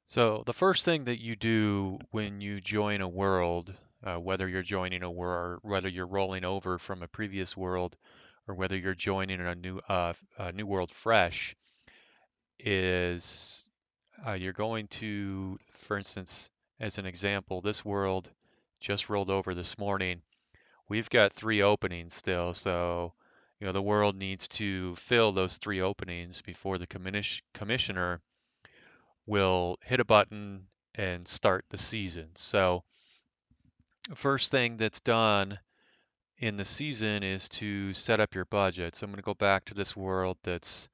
So the first thing that you do when you join a world, whether you're joining a world, whether you're rolling over from a previous world, or whether you're joining a new world fresh, is you're going to, for instance, as an example, this world just rolled over this morning. We've got three openings still, so the world needs to fill those three openings before the commissioner will hit a button and start the season. So, first thing that's done in the season is to set up your budget. So, I'm going to go back to this world that's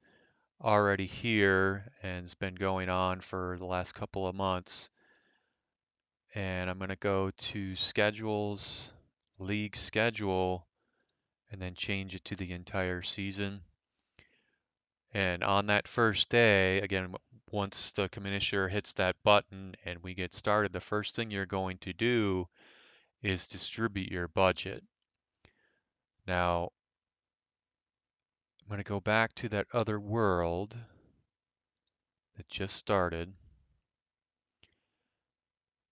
already here and has been going on for the last couple of months. And I'm going to go to schedules, league schedule, and then change it to the entire season. And on that first day, again, once the commissioner hits that button and we get started, the first thing you're going to do is distribute your budget. Now, I'm going to go back to that other world that just started.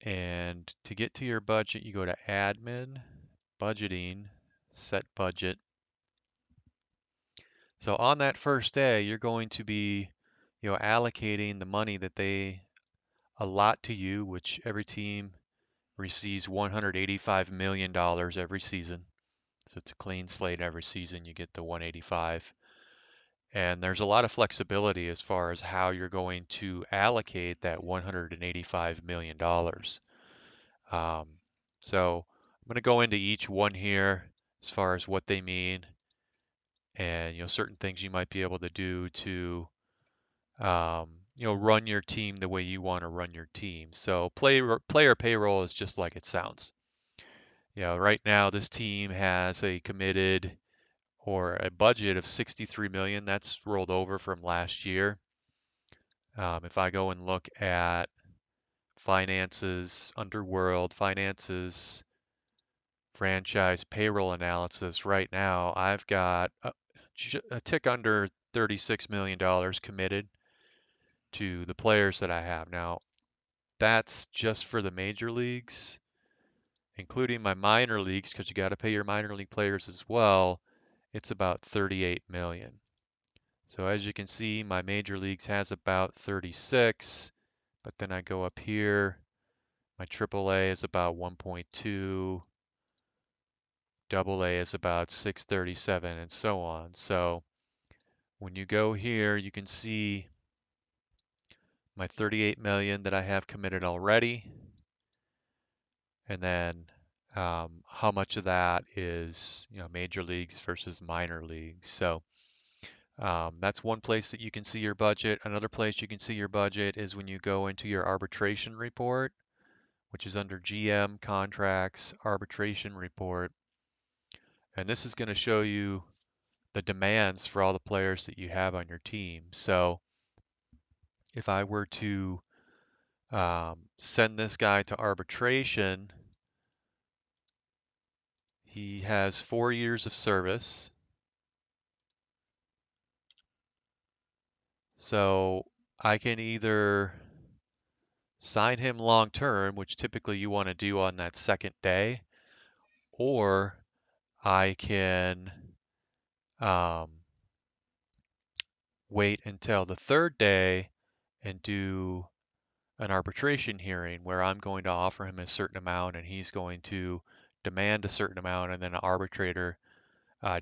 And to get to your budget, you go to Admin, Budgeting, Set Budget. So on that first day, you're going to be, allocating the money that they allot to you, which every team receives $185 million every season. So it's a clean slate every season. You get the 185. And there's a lot of flexibility as far as how you're going to allocate that $185 million. Um, so I'm going to go into each one here as far as what they mean and certain things you might be able to do to run your team the way you want to run your team. So player payroll is just like it sounds. Right now this team has a committed or a budget of 63 million. That's rolled over from last year. If I go and look at finances, underworld finances, franchise payroll analysis, right now I've got a tick under $36 million committed to the players that I have. Now, that's just for the major leagues, including my minor leagues, because you got to pay your minor league players as well. It's about 38 million. So as you can see, my major leagues has about 36, but then I go up here, my AAA is about 1.2, AA is about 637, and so on. So when you go here, you can see my 38 million that I have committed already, and then how much of that is major leagues versus minor leagues. So that's one place that you can see your budget. Another place you can see your budget is when you go into your arbitration report, which is under GM Contracts Arbitration Report. And this is going to show you the demands for all the players that you have on your team. So if I were to send this guy to arbitration, he has 4 years of service. So I can either sign him long term, which typically you want to do on that second day, or I can um, wait until the third day and do an arbitration hearing where I'm going to offer him a certain amount and he's going to demand a certain amount, and then an arbitrator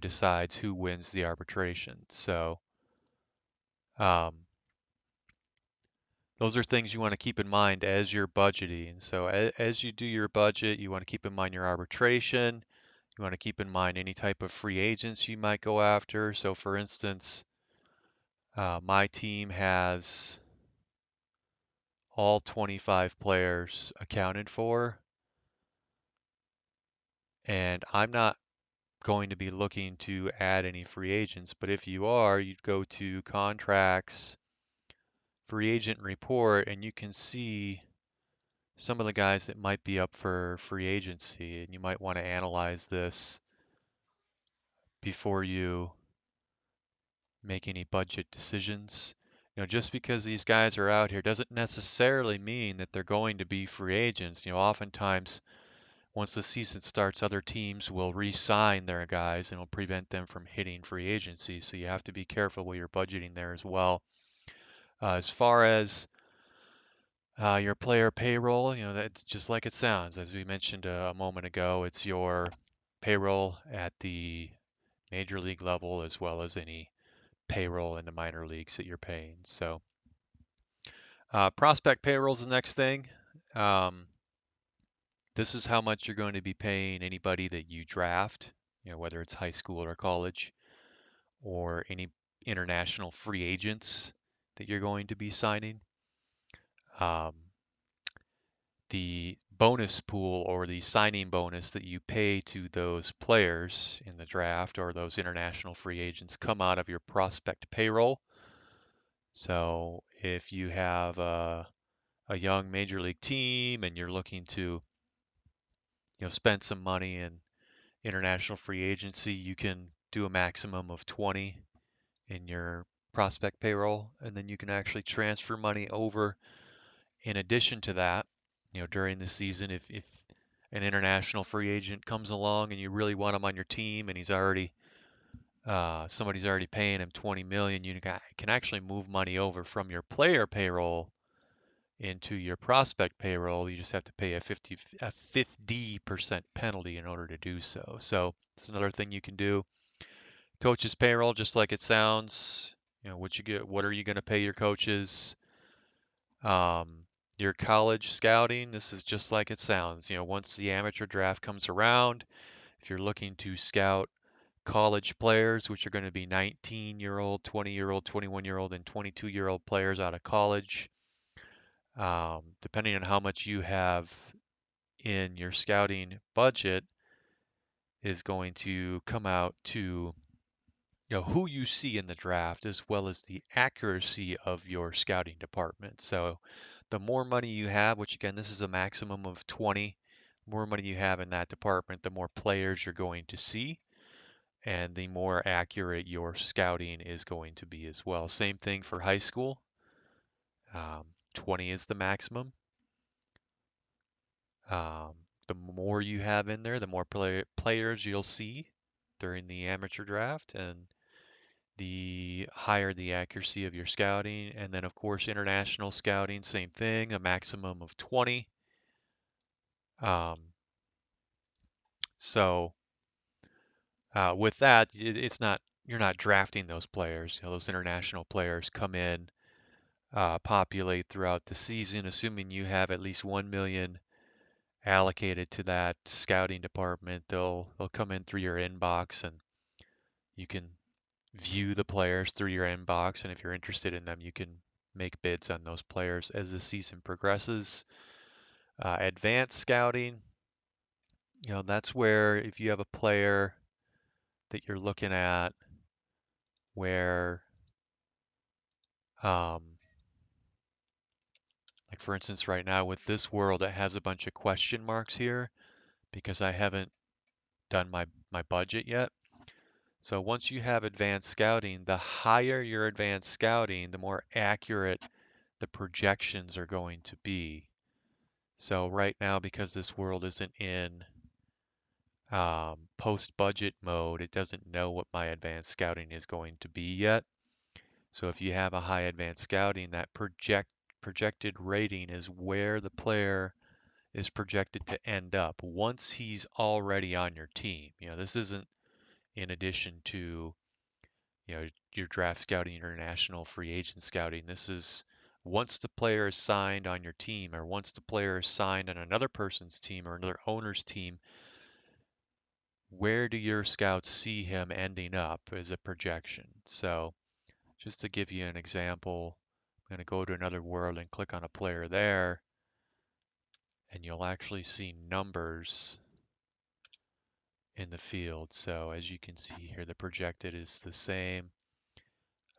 decides who wins the arbitration. So um, those are things you want to keep in mind as you're budgeting. So as you do your budget, you want to keep in mind your arbitration. You want to keep in mind any type of free agents you might go after. So for instance, my team has all 25 players accounted for, and I'm not going to be looking to add any free agents. But if you are, you'd go to contracts, free agent report, and you can see some of the guys that might be up for free agency, and you might want to analyze this before you make any budget decisions. Just because these guys are out here doesn't necessarily mean that they're going to be free agents. Oftentimes once the season starts, other teams will re-sign their guys and will prevent them from hitting free agency. So you have to be careful with your budgeting there as well. As far as your player payroll, that's just like it sounds. As we mentioned a moment ago, it's your payroll at the major league level as well as any payroll in the minor leagues that you're paying. So prospect payroll is the next thing. Um, this is how much you're going to be paying anybody that you draft, whether it's high school or college, or any international free agents that you're going to be signing. Um, the bonus pool or the signing bonus that you pay to those players in the draft or those international free agents come out of your prospect payroll. So if you have a young major league team and you're looking to spend some money in international free agency, you can do a maximum of 20 in your prospect payroll, and then you can actually transfer money over in addition to that, during the season if an international free agent comes along and you really want him on your team and he's already somebody's already paying him 20 million, you can actually move money over from your player payroll into your prospect payroll. You just have to pay a 50% penalty in order to do so. So it's another thing you can do. Coaches payroll, just like it sounds. What are you going to pay your coaches? Your college scouting, this is just like it sounds. Once the amateur draft comes around, if you're looking to scout college players, which are going to be 19-year-old, 20-year-old, 21-year-old, and 22-year-old players out of college, depending on how much you have in your scouting budget, is going to come out to who you see in the draft as well as the accuracy of your scouting department. So the more money you have, which again, this is a maximum of 20, the more money you have in that department, the more players you're going to see and the more accurate your scouting is going to be as well. Same thing for high school. 20 is the maximum. Um, the more you have in there, the more players you'll see during the amateur draft, and the higher the accuracy of your scouting. And then, of course, international scouting, same thing, a maximum of 20. Um, so with that, it's not you're not drafting those players. Those international players come in, populate throughout the season, assuming you have at least 1 million allocated to that scouting department. They'll come in through your inbox, and you can view the players through your inbox, and if you're interested in them, you can make bids on those players as the season progresses. Advanced scouting, that's where if you have a player that you're looking at where, um, like for instance, right now with this world, it has a bunch of question marks here because I haven't done my budget yet. So once you have advanced scouting, the higher your advanced scouting, the more accurate the projections are going to be. So right now, because this world isn't in post-budget mode, it doesn't know what my advanced scouting is going to be yet. So if you have a high advanced scouting, that projected rating is where the player is projected to end up once he's already on your team. This isn't in addition to, your draft scouting, international free agent scouting. This is once the player is signed on your team or once the player is signed on another person's team or another owner's team, where do your scouts see him ending up as a projection? So just to give you an example, I'm going to go to another world and click on a player there, and you'll actually see numbers in the field. So as you can see here, the projected is the same.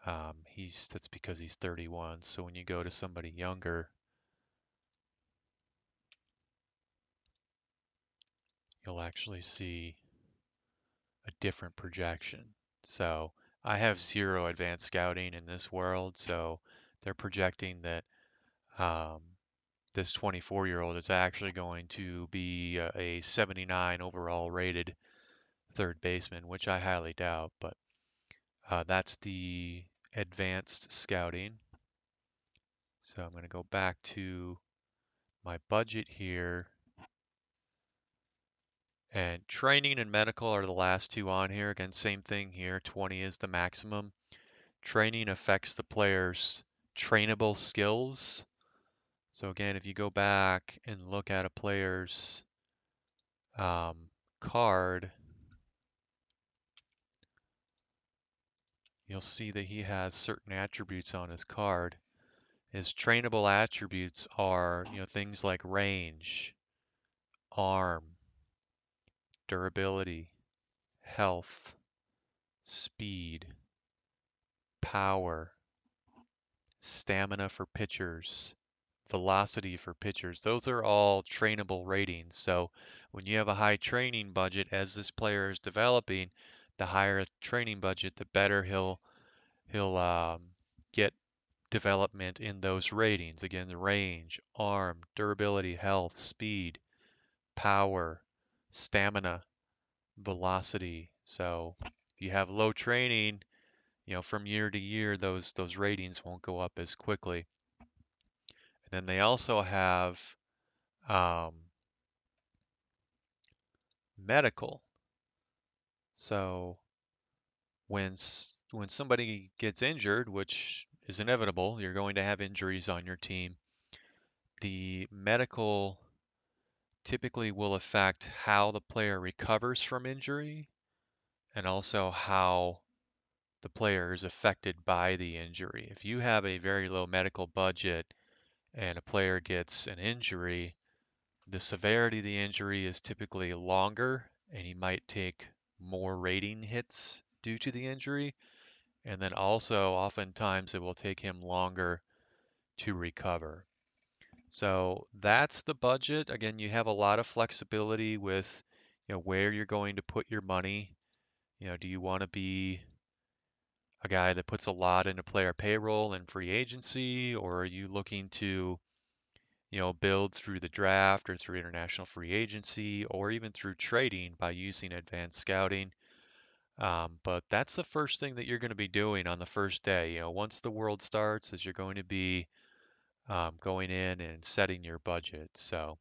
That's because he's 31. So when you go to somebody younger, you'll actually see a different projection. So I have zero advanced scouting in this world, so they're projecting that um, this 24-year-old is actually going to be a 79 overall rated third baseman, which I highly doubt, but that's the advanced scouting. So I'm going to go back to my budget here. And training and medical are the last two on here. Again, same thing here. 20 is the maximum. Training affects the player's trainable skills. So again, if you go back and look at a player's um, card, you'll see that he has certain attributes on his card. His trainable attributes are, things like range, arm, durability, health, speed, power, stamina for pitchers, velocity for pitchers. Those are all trainable ratings. So when you have a high training budget, as this player is developing, the higher training budget, the better he'll get development in those ratings. Again, the range, arm, durability, health, speed, power, stamina, velocity. So if you have low training, from year to year, those ratings won't go up as quickly. And then they also have um, medical. So when somebody gets injured, which is inevitable, you're going to have injuries on your team. The medical typically will affect how the player recovers from injury and also how the player is affected by the injury. If you have a very low medical budget and a player gets an injury, the severity of the injury is typically longer and he might take more rating hits due to the injury. And then also, oftentimes, it will take him longer to recover. So that's the budget. Again, you have a lot of flexibility with, where you're going to put your money. Do you want to be a guy that puts a lot into player payroll and free agency, or are you looking to, build through the draft or through international free agency, or even through trading by using advanced scouting? But that's the first thing that you're going to be doing on the first day. Once the world starts, is you're going to be going in and setting your budget. So.